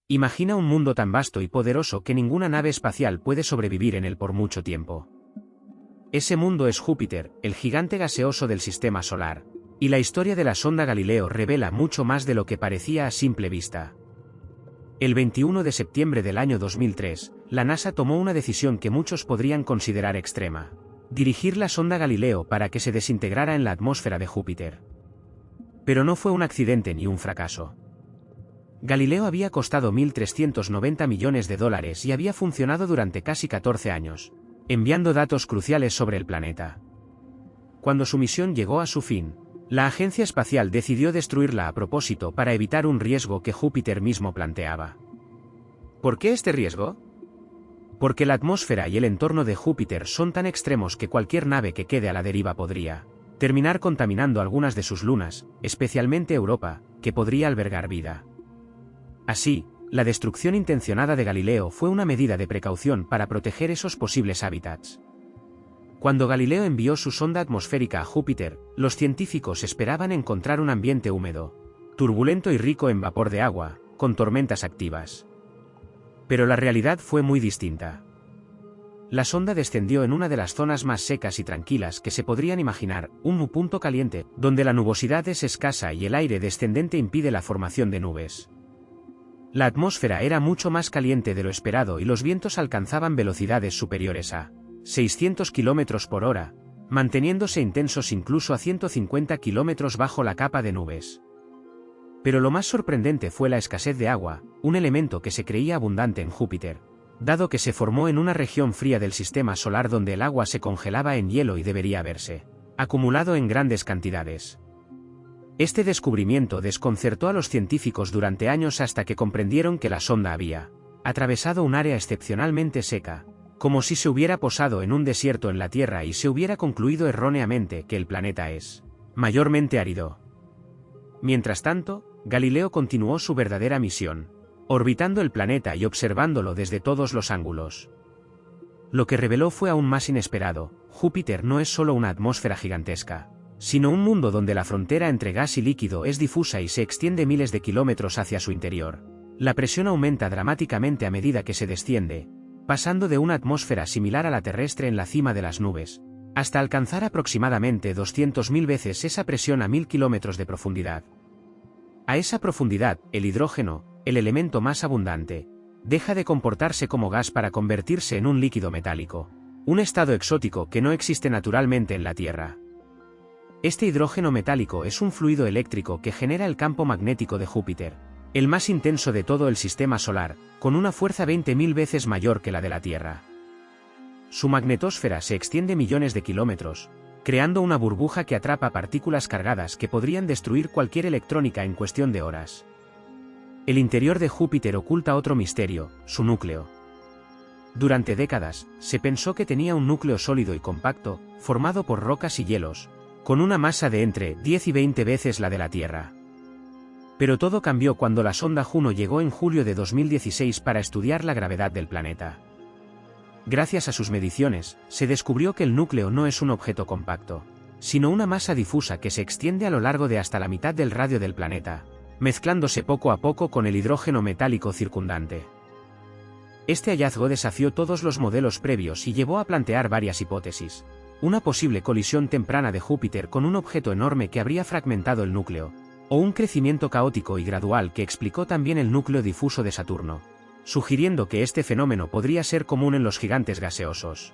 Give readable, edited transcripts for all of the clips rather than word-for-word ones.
Imagina un mundo tan vasto y poderoso que ninguna nave espacial puede sobrevivir en él por mucho tiempo. Ese mundo es Júpiter, el gigante gaseoso del sistema solar, y la historia de la sonda Galileo revela mucho más de lo que parecía a simple vista. El 21 de septiembre del año 2003, la NASA tomó una decisión que muchos podrían considerar extrema: dirigir la sonda Galileo para que se desintegrara en la atmósfera de Júpiter. Pero no fue un accidente ni un fracaso. Galileo había costado $1.390 millones y había funcionado durante casi 14 años, enviando datos cruciales sobre el planeta. Cuando su misión llegó a su fin, la agencia espacial decidió destruirla a propósito para evitar un riesgo que Júpiter mismo planteaba. ¿Por qué este riesgo? Porque la atmósfera y el entorno de Júpiter son tan extremos que cualquier nave que quede a la deriva podría terminar contaminando algunas de sus lunas, especialmente Europa, que podría albergar vida. Así, la destrucción intencionada de Galileo fue una medida de precaución para proteger esos posibles hábitats. Cuando Galileo envió su sonda atmosférica a Júpiter, los científicos esperaban encontrar un ambiente húmedo, turbulento y rico en vapor de agua, con tormentas activas. Pero la realidad fue muy distinta. La sonda descendió en una de las zonas más secas y tranquilas que se podrían imaginar, un punto caliente, donde la nubosidad es escasa y el aire descendente impide la formación de nubes. La atmósfera era mucho más caliente de lo esperado y los vientos alcanzaban velocidades superiores a 600 km por hora, manteniéndose intensos incluso a 150 km bajo la capa de nubes. Pero lo más sorprendente fue la escasez de agua, un elemento que se creía abundante en Júpiter, dado que se formó en una región fría del sistema solar donde el agua se congelaba en hielo y debería haberse acumulado en grandes cantidades. Este descubrimiento desconcertó a los científicos durante años hasta que comprendieron que la sonda había atravesado un área excepcionalmente seca, como si se hubiera posado en un desierto en la Tierra y se hubiera concluido erróneamente que el planeta es mayormente árido. Mientras tanto, Galileo continuó su verdadera misión, orbitando el planeta y observándolo desde todos los ángulos. Lo que reveló fue aún más inesperado: Júpiter no es solo una atmósfera gigantesca, sino un mundo donde la frontera entre gas y líquido es difusa y se extiende miles de kilómetros hacia su interior. La presión aumenta dramáticamente a medida que se desciende, pasando de una atmósfera similar a la terrestre en la cima de las nubes, hasta alcanzar aproximadamente 200.000 veces esa presión a 1.000 kilómetros de profundidad. A esa profundidad, el hidrógeno, el elemento más abundante, deja de comportarse como gas para convertirse en un líquido metálico, un estado exótico que no existe naturalmente en la Tierra. Este hidrógeno metálico es un fluido eléctrico que genera el campo magnético de Júpiter, el más intenso de todo el sistema solar, con una fuerza 20.000 veces mayor que la de la Tierra. Su magnetosfera se extiende millones de kilómetros, creando una burbuja que atrapa partículas cargadas que podrían destruir cualquier electrónica en cuestión de horas. El interior de Júpiter oculta otro misterio: su núcleo. Durante décadas, se pensó que tenía un núcleo sólido y compacto, formado por rocas y hielos, con una masa de entre 10 y 20 veces la de la Tierra. Pero todo cambió cuando la sonda Juno llegó en julio de 2016 para estudiar la gravedad del planeta. Gracias a sus mediciones, se descubrió que el núcleo no es un objeto compacto, sino una masa difusa que se extiende a lo largo de hasta la mitad del radio del planeta, mezclándose poco a poco con el hidrógeno metálico circundante. Este hallazgo desafió todos los modelos previos y llevó a plantear varias hipótesis: una posible colisión temprana de Júpiter con un objeto enorme que habría fragmentado el núcleo, o un crecimiento caótico y gradual que explicó también el núcleo difuso de Saturno, sugiriendo que este fenómeno podría ser común en los gigantes gaseosos.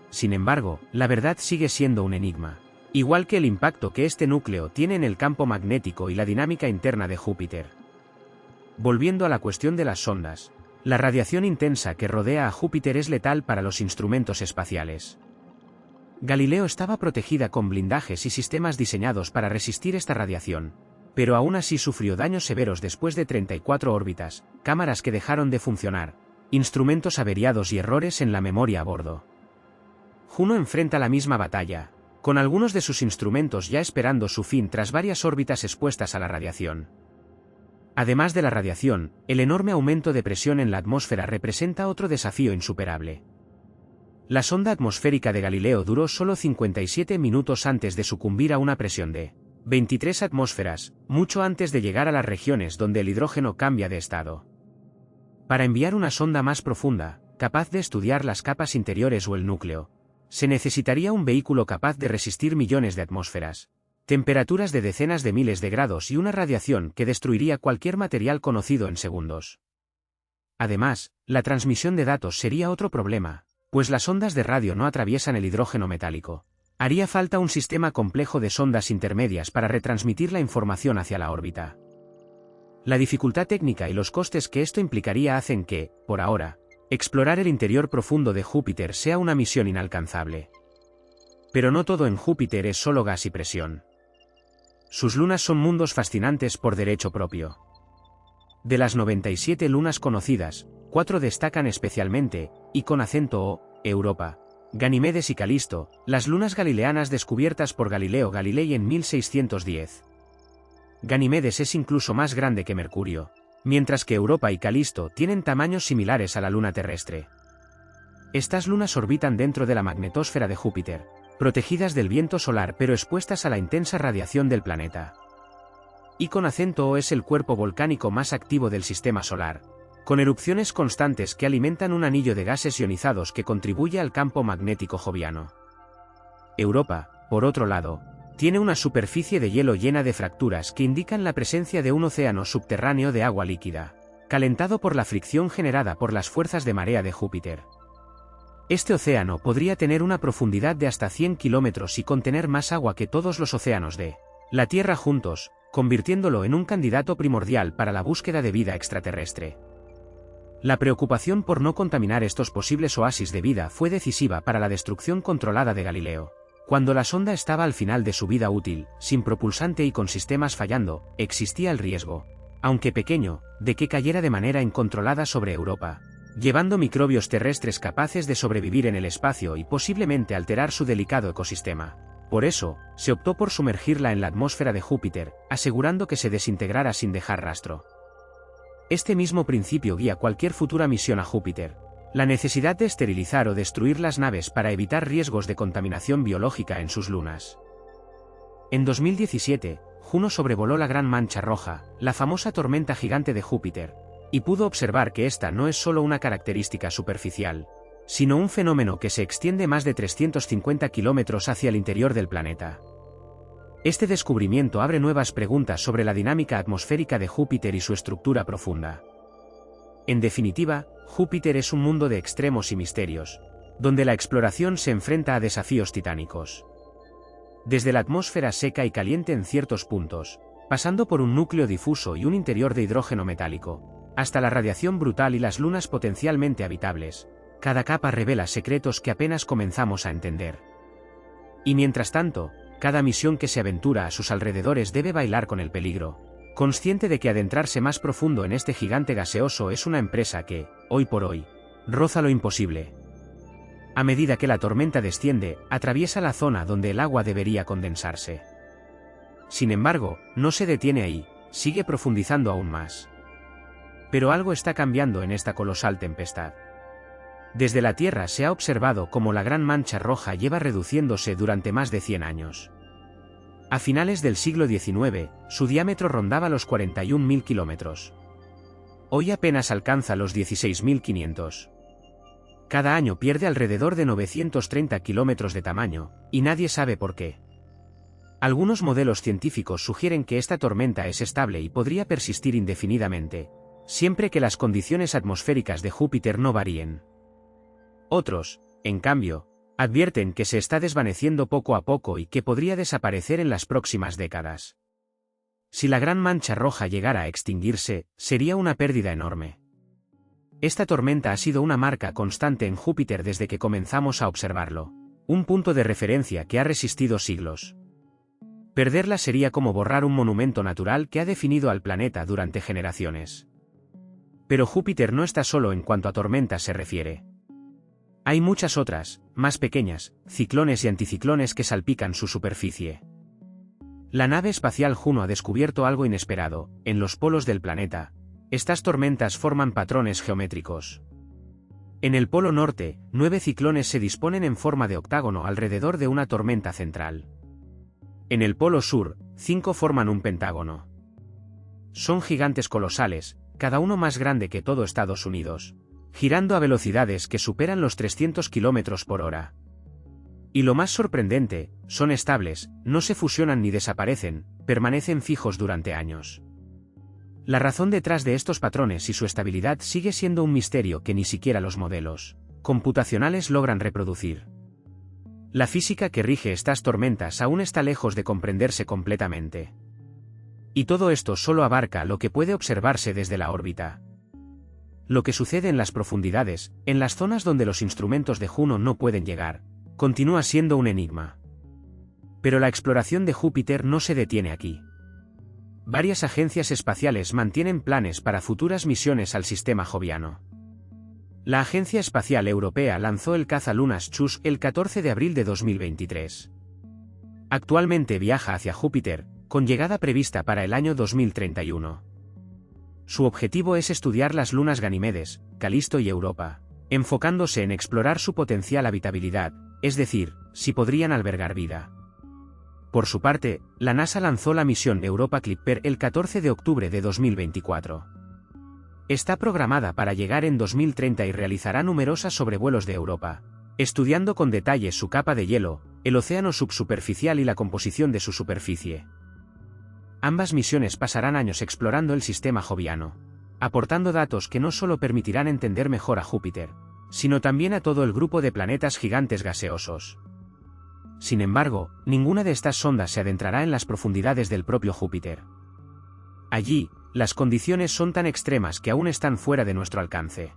Sin embargo, la verdad sigue siendo un enigma, igual que el impacto que este núcleo tiene en el campo magnético y la dinámica interna de Júpiter. Volviendo a la cuestión de las sondas, la radiación intensa que rodea a Júpiter es letal para los instrumentos espaciales. Galileo estaba protegida con blindajes y sistemas diseñados para resistir esta radiación, pero aún así sufrió daños severos después de 34 órbitas, cámaras que dejaron de funcionar, instrumentos averiados y errores en la memoria a bordo. Juno enfrenta la misma batalla, con algunos de sus instrumentos ya esperando su fin tras varias órbitas expuestas a la radiación. Además de la radiación, el enorme aumento de presión en la atmósfera representa otro desafío insuperable. La sonda atmosférica de Galileo duró solo 57 minutos antes de sucumbir a una presión de 23 atmósferas, mucho antes de llegar a las regiones donde el hidrógeno cambia de estado. Para enviar una sonda más profunda, capaz de estudiar las capas interiores o el núcleo, se necesitaría un vehículo capaz de resistir millones de atmósferas, temperaturas de decenas de miles de grados y una radiación que destruiría cualquier material conocido en segundos. Además, la transmisión de datos sería otro problema, pues las ondas de radio no atraviesan el hidrógeno metálico. Haría falta un sistema complejo de sondas intermedias para retransmitir la información hacia la órbita. La dificultad técnica y los costes que esto implicaría hacen que, por ahora, explorar el interior profundo de Júpiter sea una misión inalcanzable. Pero no todo en Júpiter es solo gas y presión. Sus lunas son mundos fascinantes por derecho propio. De las 97 lunas conocidas, 4 destacan especialmente, y con acento O, Europa, Ganimedes y Calisto, las lunas galileanas descubiertas por Galileo Galilei en 1610. Ganimedes es incluso más grande que Mercurio, mientras que Europa y Calisto tienen tamaños similares a la luna terrestre. Estas lunas orbitan dentro de la magnetosfera de Júpiter, protegidas del viento solar pero expuestas a la intensa radiación del planeta. Y con acento O es el cuerpo volcánico más activo del sistema solar, con erupciones constantes que alimentan un anillo de gases ionizados que contribuye al campo magnético joviano. Europa, por otro lado, tiene una superficie de hielo llena de fracturas que indican la presencia de un océano subterráneo de agua líquida, calentado por la fricción generada por las fuerzas de marea de Júpiter. Este océano podría tener una profundidad de hasta 100 kilómetros y contener más agua que todos los océanos de la Tierra juntos, convirtiéndolo en un candidato primordial para la búsqueda de vida extraterrestre. La preocupación por no contaminar estos posibles oasis de vida fue decisiva para la destrucción controlada de Galileo. Cuando la sonda estaba al final de su vida útil, sin propulsante y con sistemas fallando, existía el riesgo, aunque pequeño, de que cayera de manera incontrolada sobre Europa, llevando microbios terrestres capaces de sobrevivir en el espacio y posiblemente alterar su delicado ecosistema. Por eso, se optó por sumergirla en la atmósfera de Júpiter, asegurando que se desintegrara sin dejar rastro. Este mismo principio guía cualquier futura misión a Júpiter: la necesidad de esterilizar o destruir las naves para evitar riesgos de contaminación biológica en sus lunas. En 2017, Juno sobrevoló la Gran Mancha Roja, la famosa tormenta gigante de Júpiter, y pudo observar que esta no es solo una característica superficial, sino un fenómeno que se extiende más de 350 kilómetros hacia el interior del planeta. Este descubrimiento abre nuevas preguntas sobre la dinámica atmosférica de Júpiter y su estructura profunda. En definitiva, Júpiter es un mundo de extremos y misterios, donde la exploración se enfrenta a desafíos titánicos. Desde la atmósfera seca y caliente en ciertos puntos, pasando por un núcleo difuso y un interior de hidrógeno metálico, hasta la radiación brutal y las lunas potencialmente habitables, cada capa revela secretos que apenas comenzamos a entender. Y mientras tanto, cada misión que se aventura a sus alrededores debe bailar con el peligro, consciente de que adentrarse más profundo en este gigante gaseoso es una empresa que, hoy por hoy, roza lo imposible. A medida que la tormenta desciende, atraviesa la zona donde el agua debería condensarse. Sin embargo, no se detiene ahí, sigue profundizando aún más. Pero algo está cambiando en esta colosal tempestad. Desde la Tierra se ha observado cómo la Gran Mancha Roja lleva reduciéndose durante más de 100 años. A finales del siglo XIX, su diámetro rondaba los 41.000 kilómetros. Hoy apenas alcanza los 16.500. Cada año pierde alrededor de 930 kilómetros de tamaño, y nadie sabe por qué. Algunos modelos científicos sugieren que esta tormenta es estable y podría persistir indefinidamente, siempre que las condiciones atmosféricas de Júpiter no varíen. Otros, en cambio, advierten que se está desvaneciendo poco a poco y que podría desaparecer en las próximas décadas. Si la Gran Mancha Roja llegara a extinguirse, sería una pérdida enorme. Esta tormenta ha sido una marca constante en Júpiter desde que comenzamos a observarlo, un punto de referencia que ha resistido siglos. Perderla sería como borrar un monumento natural que ha definido al planeta durante generaciones. Pero Júpiter no está solo en cuanto a tormentas se refiere. Hay muchas otras, más pequeñas, ciclones y anticiclones que salpican su superficie. La nave espacial Juno ha descubierto algo inesperado: en los polos del planeta, estas tormentas forman patrones geométricos. En el polo norte, 9 ciclones se disponen en forma de octágono alrededor de una tormenta central. En el polo sur, 5 forman un pentágono. Son gigantes colosales, cada uno más grande que todo Estados Unidos, girando a velocidades que superan los 300 km por hora. Y lo más sorprendente, son estables, no se fusionan ni desaparecen, permanecen fijos durante años. La razón detrás de estos patrones y su estabilidad sigue siendo un misterio que ni siquiera los modelos computacionales logran reproducir. La física que rige estas tormentas aún está lejos de comprenderse completamente. Y todo esto solo abarca lo que puede observarse desde la órbita. Lo que sucede en las profundidades, en las zonas donde los instrumentos de Juno no pueden llegar, continúa siendo un enigma. Pero la exploración de Júpiter no se detiene aquí. Varias agencias espaciales mantienen planes para futuras misiones al sistema joviano. La Agencia Espacial Europea lanzó el caza Lunas Chus el 14 de abril de 2023. Actualmente viaja hacia Júpiter, con llegada prevista para el año 2031. Su objetivo es estudiar las lunas Ganímedes, Calisto y Europa, enfocándose en explorar su potencial habitabilidad, es decir, si podrían albergar vida. Por su parte, la NASA lanzó la misión Europa Clipper el 14 de octubre de 2024. Está programada para llegar en 2030 y realizará numerosos sobrevuelos de Europa, estudiando con detalle su capa de hielo, el océano subsuperficial y la composición de su superficie. Ambas misiones pasarán años explorando el sistema joviano, aportando datos que no solo permitirán entender mejor a Júpiter, sino también a todo el grupo de planetas gigantes gaseosos. Sin embargo, ninguna de estas sondas se adentrará en las profundidades del propio Júpiter. Allí, las condiciones son tan extremas que aún están fuera de nuestro alcance.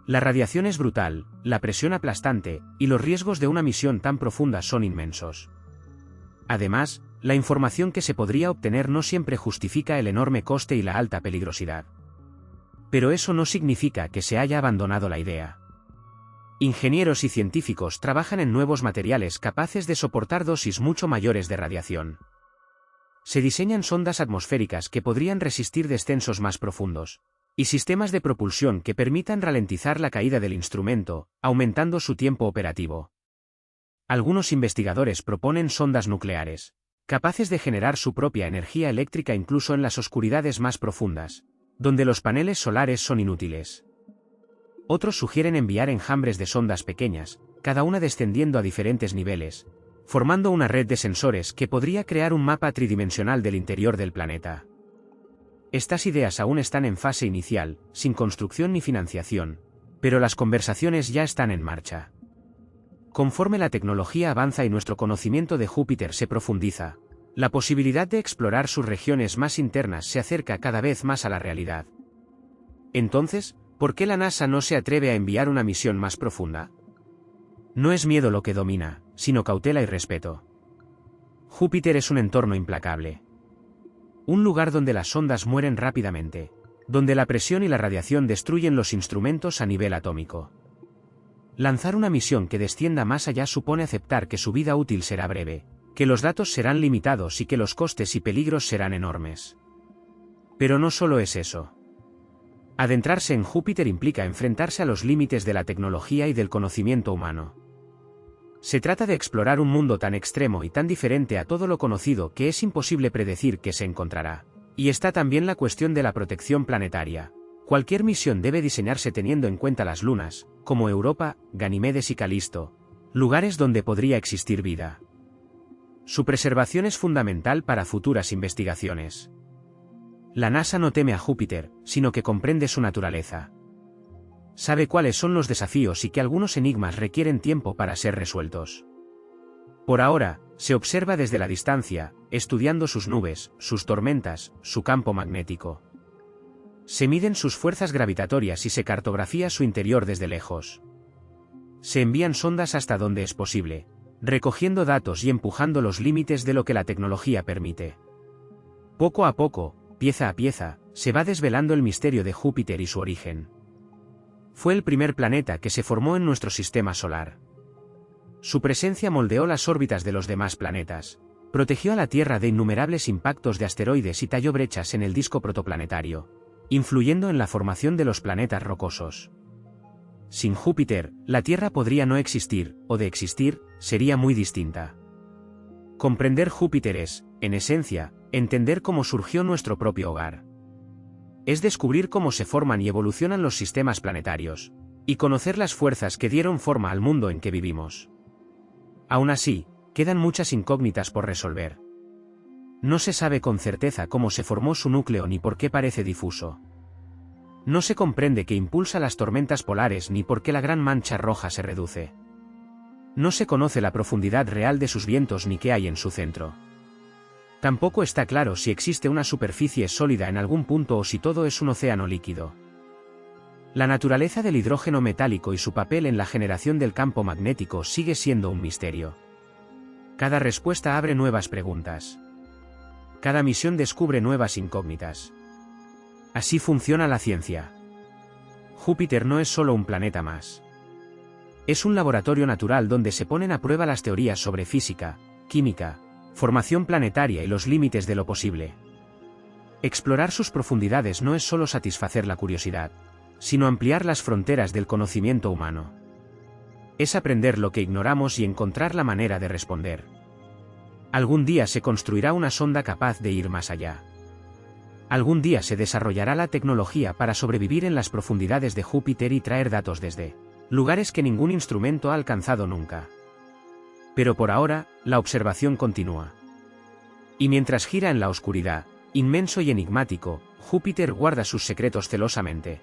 La radiación es brutal, la presión aplastante, y los riesgos de una misión tan profunda son inmensos. Además, la información que se podría obtener no siempre justifica el enorme coste y la alta peligrosidad. Pero eso no significa que se haya abandonado la idea. Ingenieros y científicos trabajan en nuevos materiales capaces de soportar dosis mucho mayores de radiación. Se diseñan sondas atmosféricas que podrían resistir descensos más profundos, y sistemas de propulsión que permitan ralentizar la caída del instrumento, aumentando su tiempo operativo. Algunos investigadores proponen sondas nucleares, capaces de generar su propia energía eléctrica incluso en las oscuridades más profundas, donde los paneles solares son inútiles. Otros sugieren enviar enjambres de sondas pequeñas, cada una descendiendo a diferentes niveles, formando una red de sensores que podría crear un mapa tridimensional del interior del planeta. Estas ideas aún están en fase inicial, sin construcción ni financiación, pero las conversaciones ya están en marcha. Conforme la tecnología avanza y nuestro conocimiento de Júpiter se profundiza, la posibilidad de explorar sus regiones más internas se acerca cada vez más a la realidad. Entonces, ¿por qué la NASA no se atreve a enviar una misión más profunda? No es miedo lo que domina, sino cautela y respeto. Júpiter es un entorno implacable. Un lugar donde las sondas mueren rápidamente, donde la presión y la radiación destruyen los instrumentos a nivel atómico. Lanzar una misión que descienda más allá supone aceptar que su vida útil será breve, que los datos serán limitados y que los costes y peligros serán enormes. Pero no solo es eso. Adentrarse en Júpiter implica enfrentarse a los límites de la tecnología y del conocimiento humano. Se trata de explorar un mundo tan extremo y tan diferente a todo lo conocido que es imposible predecir qué se encontrará. Y está también la cuestión de la protección planetaria. Cualquier misión debe diseñarse teniendo en cuenta las lunas, como Europa, Ganímedes y Calisto, lugares donde podría existir vida. Su preservación es fundamental para futuras investigaciones. La NASA no teme a Júpiter, sino que comprende su naturaleza. Sabe cuáles son los desafíos y que algunos enigmas requieren tiempo para ser resueltos. Por ahora, se observa desde la distancia, estudiando sus nubes, sus tormentas, su campo magnético. Se miden sus fuerzas gravitatorias y se cartografía su interior desde lejos. Se envían sondas hasta donde es posible, recogiendo datos y empujando los límites de lo que la tecnología permite. Poco a poco, pieza a pieza, se va desvelando el misterio de Júpiter y su origen. Fue el primer planeta que se formó en nuestro sistema solar. Su presencia moldeó las órbitas de los demás planetas, protegió a la Tierra de innumerables impactos de asteroides y talló brechas en el disco protoplanetario, influyendo en la formación de los planetas rocosos. Sin Júpiter, la Tierra podría no existir, o de existir, sería muy distinta. Comprender Júpiter es, en esencia, entender cómo surgió nuestro propio hogar. es descubrir cómo se forman y evolucionan los sistemas planetarios, y conocer las fuerzas que dieron forma al mundo en que vivimos. Aún así, quedan muchas incógnitas por resolver. No se sabe con certeza cómo se formó su núcleo ni por qué parece difuso. No se comprende qué impulsa las tormentas polares ni por qué la gran mancha roja se reduce. No se conoce la profundidad real de sus vientos ni qué hay en su centro. Tampoco está claro si existe una superficie sólida en algún punto o si todo es un océano líquido. La naturaleza del hidrógeno metálico y su papel en la generación del campo magnético sigue siendo un misterio. Cada respuesta abre nuevas preguntas. Cada misión descubre nuevas incógnitas. Así funciona la ciencia. Júpiter no es solo un planeta más. Es un laboratorio natural donde se ponen a prueba las teorías sobre física, química, formación planetaria y los límites de lo posible. Explorar sus profundidades no es solo satisfacer la curiosidad, sino ampliar las fronteras del conocimiento humano. Es aprender lo que ignoramos y encontrar la manera de responder. Algún día se construirá una sonda capaz de ir más allá. Algún día se desarrollará la tecnología para sobrevivir en las profundidades de Júpiter y traer datos desde lugares que ningún instrumento ha alcanzado nunca. Pero por ahora, la observación continúa. Y mientras gira en la oscuridad, inmenso y enigmático, Júpiter guarda sus secretos celosamente.